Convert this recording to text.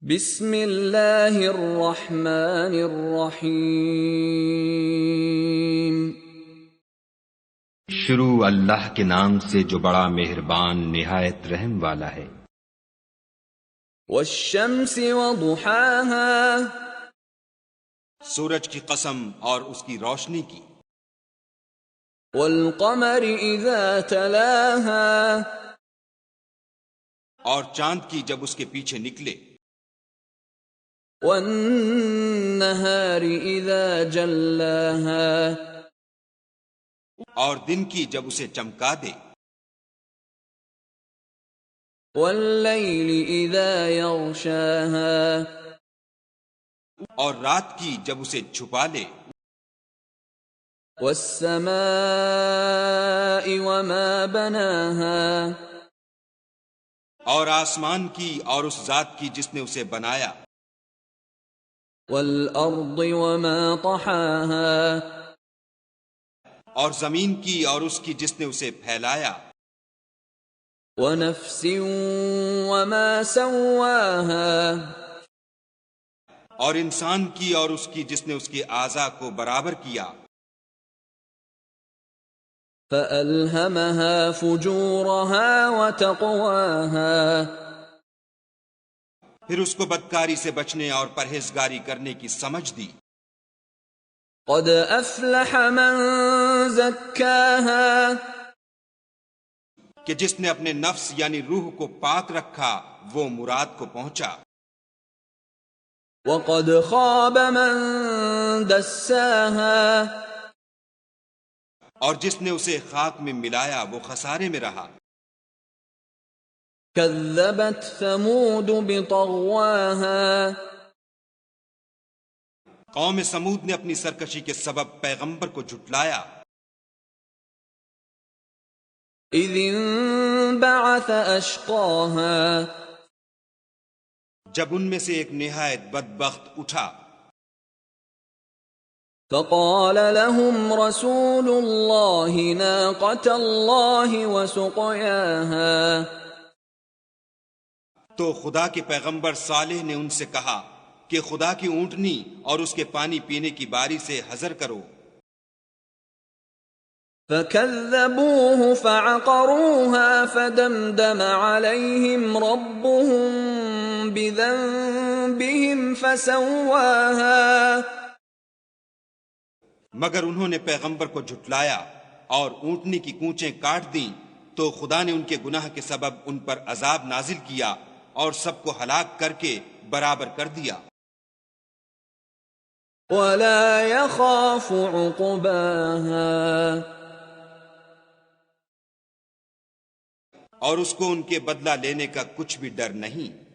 بسم اللہ الرحمن الرحیم۔ شروع اللہ کے نام سے جو بڑا مہربان نہایت رحم والا ہے۔ والشمس وضحاها، سورج کی قسم اور اس کی روشنی کی۔ والقمر اذا تلاها، اور چاند کی جب اس کے پیچھے نکلے۔ والنہار اذا جلاها، اور دن کی جب اسے چمکا دے۔ واللیل اذا یغشاها، اور رات کی جب اسے چھپا لے۔ والسماء وما بناها، اور آسمان کی اور اس ذات کی جس نے اسے بنایا۔ والارض وما طحاها، اور زمین کی اور اس کی جس نے اسے پھیلایا۔ ونفس وما سواها، اور انسان کی اور اس کی جس نے اس کے اعضاء کو برابر کیا۔ فألهمها فجورها وتقواها، پھر اس کو بدکاری سے بچنے اور پرہیزگاری کرنے کی سمجھ دی۔ قد افلح من زکاها، کہ جس نے اپنے نفس یعنی روح کو پاک رکھا وہ مراد کو پہنچا۔ وقد خاب من دساها، اور جس نے اسے خاک میں ملایا وہ خسارے میں رہا۔ كذبت ثمود بطغواها، قوم سمود نے اپنی سرکشی کے سبب پیغمبر کو جھٹلایا۔ اذ انبعث اشقاها، جب ان میں سے ایک نہایت بدبخت اٹھا۔ فقال لهم رسول الله ناقة الله وسقياها، تو خدا کے پیغمبر صالح نے ان سے کہا کہ خدا کی اونٹنی اور اس کے پانی پینے کی باری سے حذر کرو۔ فكذبوه فعقروها فدمدم عليهم ربهم بذنبهم فسواها، مگر انہوں نے پیغمبر کو جھٹلایا اور اونٹنی کی کونچیں کاٹ دیں تو خدا نے ان کے گناہ کے سبب ان پر عذاب نازل کیا اور سب کو ہلاک کر کے برابر کر دیا۔ ولا يخاف عقباها، اور اس کو ان کے بدلہ لینے کا کچھ بھی ڈر نہیں۔